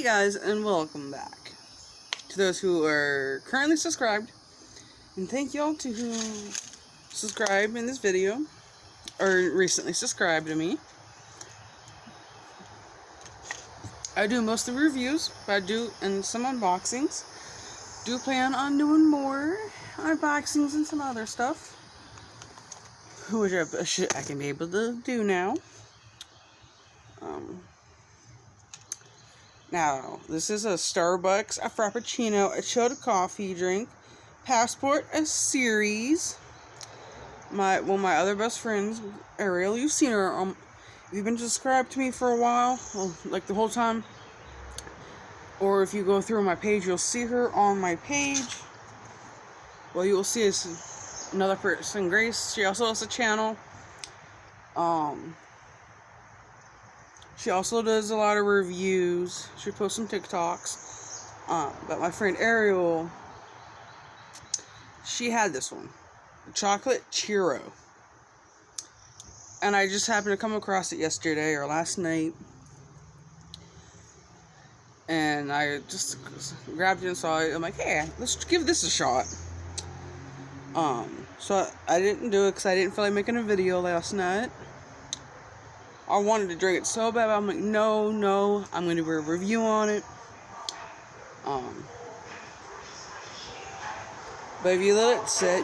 Hey guys, and welcome back to those who are currently subscribed, and thank y'all to who subscribed in this video or recently subscribed to me. I do most of the reviews, but I do and some unboxings. Do plan on doing more unboxings and some other stuff, which I can be able to do now. Now, this is a Starbucks, a frappaccino, a chilled coffee drink, passport, a series. One of my other best friends, Ariel, you've seen her. If you've been subscribed to me for a while, well, like the whole time, or if you go through my page, you'll see her on my page. Well, you will see is another person, Grace. She also has a channel. She also does a lot of reviews. She posts some TikToks. But my friend Ariel, she had this one, chocolate churro. And I just happened to come across it yesterday or last night. And I just grabbed it and saw it. I'm like, hey, let's give this a shot. So I didn't do it because I didn't feel like making a video last night. I wanted to drink it so bad, but I'm like, no, I'm going to do a review on it. But if you let it sit,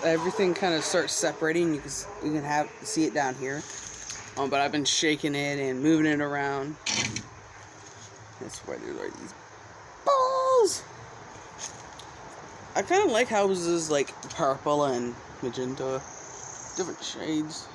everything kind of starts separating. You can see it down here. But I've been shaking it and moving it around. That's why there's like these balls. I kind of like how it was just like purple and magenta, different shades.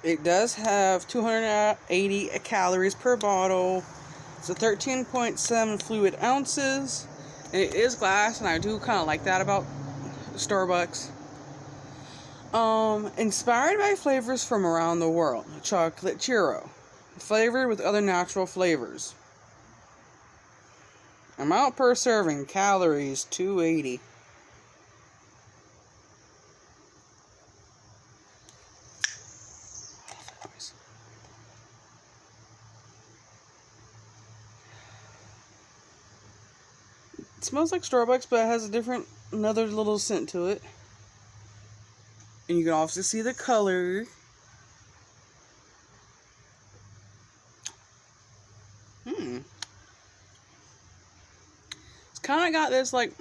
It does have 280 calories per bottle. It's a 13.7 fluid ounces. And it is glass, and I do kind of like that about Starbucks. Inspired by flavors from around the world. Chocolate churro. Flavored with other natural flavors. Amount per serving. Calories 280. It smells like Starbucks, but it has another little scent to it. And you can also see the color. It's kind of got this, like,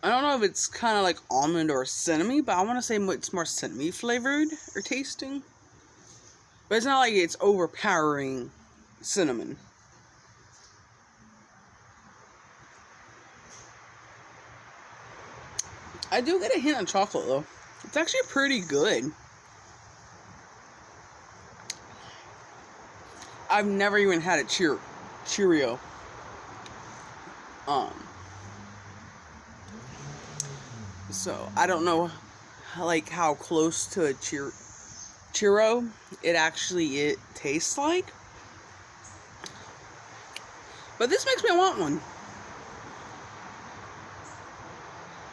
I don't know if it's kind of like almond or cinnamon, but I want to say it's more cinnamon flavored or tasting. But it's not like it's overpowering cinnamon. I do get a hint of chocolate, though. It's actually pretty good. I've never even had a Cheerio. So, I don't know, like, how close to a churro it tastes like. But this makes me want one.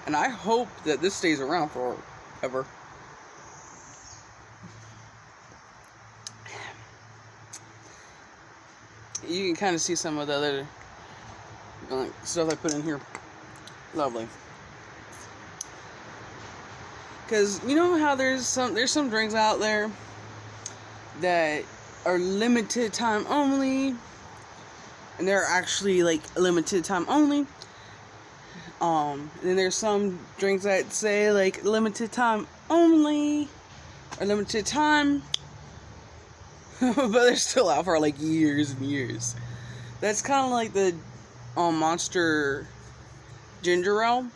And I hope that this stays around forever. You can kind of see some of the other stuff I put in here. Lovely. Because you know how there's some drinks out there that are limited time only, and they're actually like limited time only. Then there's some drinks that say like limited time only or limited time, but they're still out for like years and years. That's kind of like the Monster ginger ale.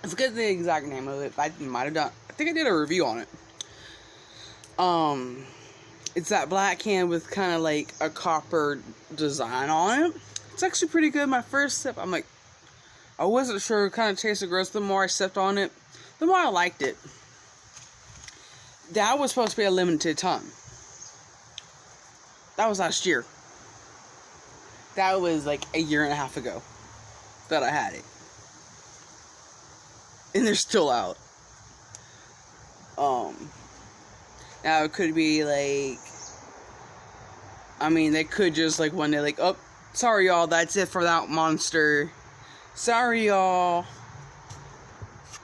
I forget the exact name of it. I think I did a review on it. It's that black can with kind of like a copper design on it. It's actually pretty good. My first sip, I'm like, I wasn't sure. It kind of tasted gross. The more I sipped on it, the more I liked it. That was supposed to be a limited time. That was last year. That was like a year and a half ago that I had it. And they're still out. Now, it could be like, I mean, they could just like one day like, oh, sorry y'all, that's it for that monster. Sorry y'all.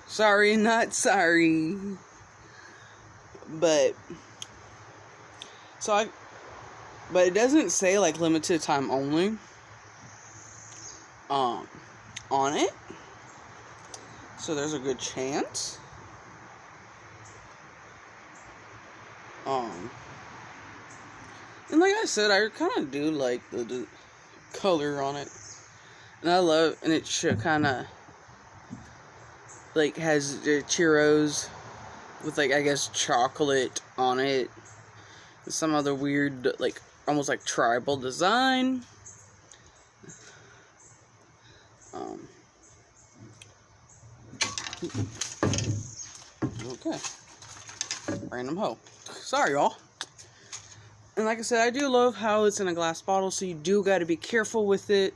Sorry, not sorry. But but it doesn't say like limited time only on it. So there's a good chance. And like I said, I kind of do like the color on it. And it should kind of like has the churros with like, I guess, chocolate on it. Some other weird, like, almost like tribal design. Okay. Random hoe. Sorry, y'all. And like I said, I do love how it's in a glass bottle, so you do got to be careful with it.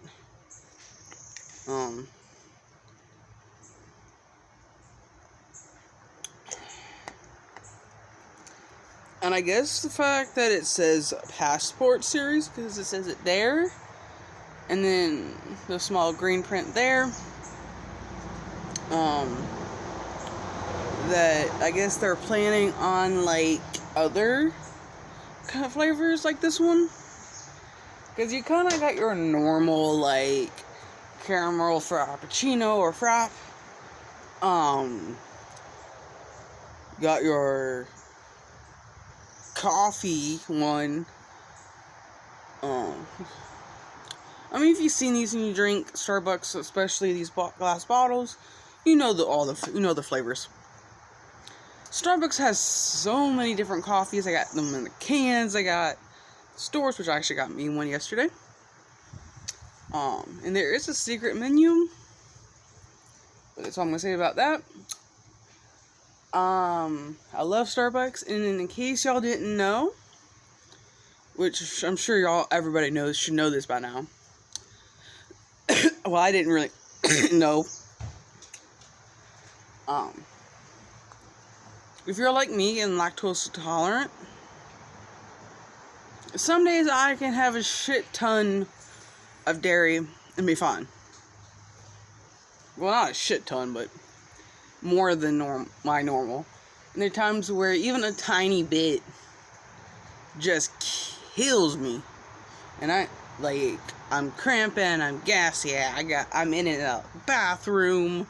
And I guess the fact that it says Passport Series, because it says it there, and then the small green print there, that I guess they're planning on like other kind of flavors like this one, because you kind of got your normal like caramel frappuccino or frap, got your coffee one. I mean, if you've seen these and you drink Starbucks, especially these glass bottles, you know the flavors. Starbucks has so many different coffees. I got them in the cans. I got stores, which I actually got me one yesterday. And there is a secret menu, but that's all I'm gonna say about that. I love Starbucks, and in case y'all didn't know, which I'm sure everybody should know this by now. Well, I didn't really know. If you're like me and lactose intolerant, some days I can have a shit ton of dairy and be fine. Well, not a shit ton, but more than my normal. And there are times where even a tiny bit just kills me. And I'm cramping, I'm gassy, I'm in and out of the bathroom.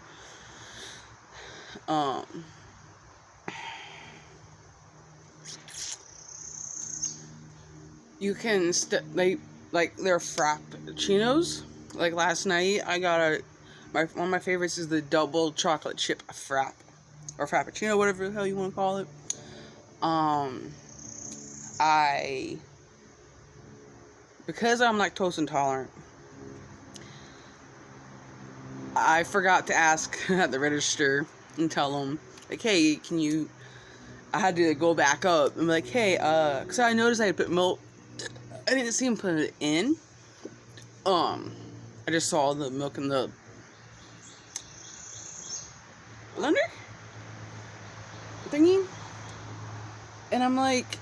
You can they're frappuccinos. Like last night, I got one of my favorites is the double chocolate chip frap, or frappuccino, whatever the hell you want to call it. Because I'm lactose intolerant, I forgot to ask at the register and tell them, like, hey, I had to go back up and be like, hey, because I noticed I had put milk. I didn't see him put it in. I just saw the milk in the blender thingy, and I'm like,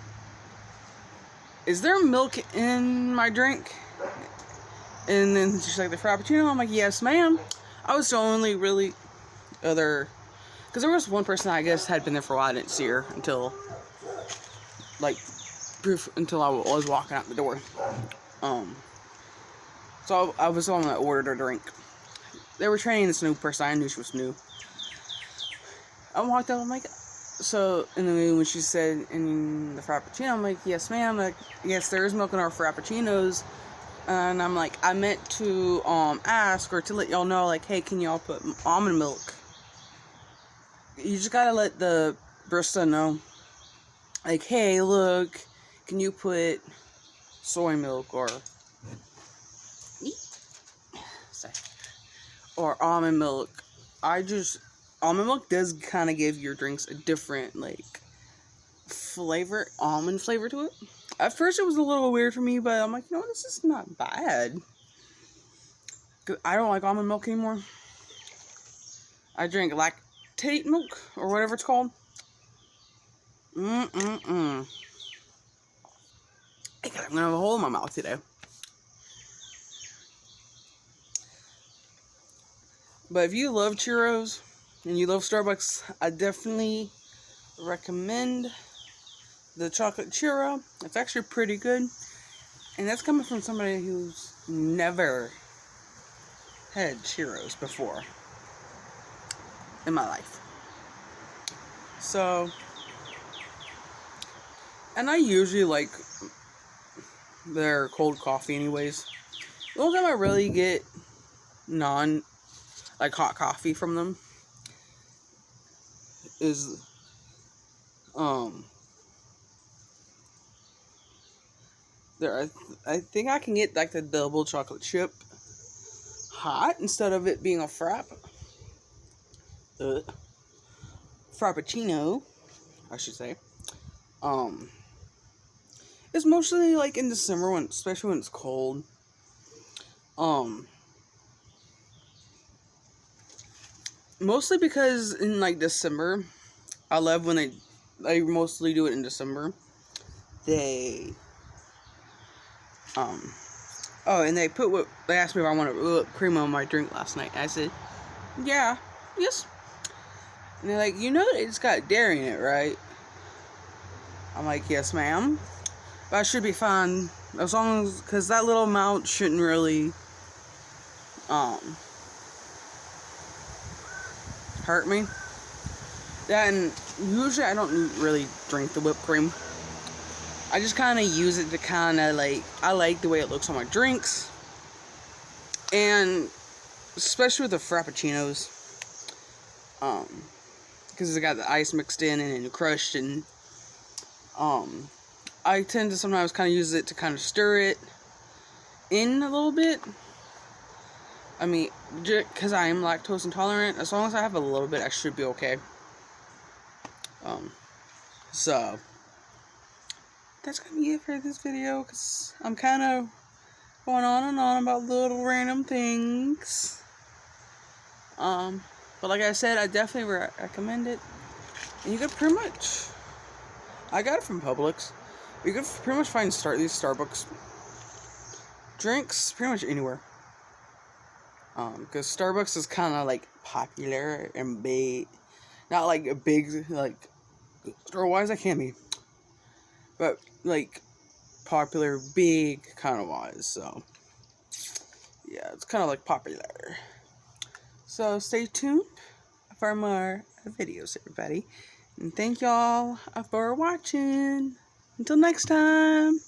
is there milk in my drink? And then she's like, the frappuccino? I'm like, yes, ma'am. I was the only really other, because there was one person I guess had been there for a while. I didn't see her until I was walking out the door. So I was the one that ordered her drink. They were training this new person. I knew she was new. I walked up, I'm like, and then when she said in the frappuccino, I'm like, yes, ma'am. Like, yes, there is milk in our frappuccinos. And I'm like, I meant to ask or to let y'all know, like, hey, can y'all put almond milk? You just gotta let the barista know, like, hey, look, can you put soy milk or almond milk? Almond milk does kind of give your drinks a different, like, almond flavor to it. At first, it was a little weird for me, but I'm like, you know what, this is not bad. 'Cause I don't like almond milk anymore. I drink lactate milk, or whatever it's called. I'm gonna have a hole in my mouth today. But if you love churros and you love Starbucks, I definitely recommend the chocolate churro. It's actually pretty good. And that's coming from somebody who's never had churros before in my life. So, and I usually like their cold coffee anyways. The only time I really get hot coffee from them is, I think I can get like the double chocolate chip hot instead of it being a frappaccino, I should say. It's mostly like in December especially when it's cold. Mostly because in like December, I love when they mostly do it in December. They and they asked me if I wanted whipped cream on my drink last night. I said, yeah, yes. And they're like, it's got dairy in it, right? I'm like, yes, ma'am. But I should be fine as long as, because that little amount shouldn't really hurt me. And usually I don't really drink the whipped cream. I just kind of use it to kind of I like the way it looks on my drinks. And especially with the frappuccinos. Because it's got the ice mixed in and crushed. And I tend to sometimes kind of use it to kind of stir it in a little bit. I mean, because I am lactose intolerant, as long as I have a little bit, I should be okay. So that's gonna be it for this video, because I'm kind of going on and on about little random things. But like I said, I definitely recommend it. And you could pretty much, I got it from Publix. You could pretty much find these Starbucks drinks pretty much anywhere. Because Starbucks is kind of popular and big, not like a big store-wise, I can't be, but popular, big kind of wise. So yeah, it's kind of popular. So stay tuned for more videos, everybody, and thank y'all for watching. Until next time.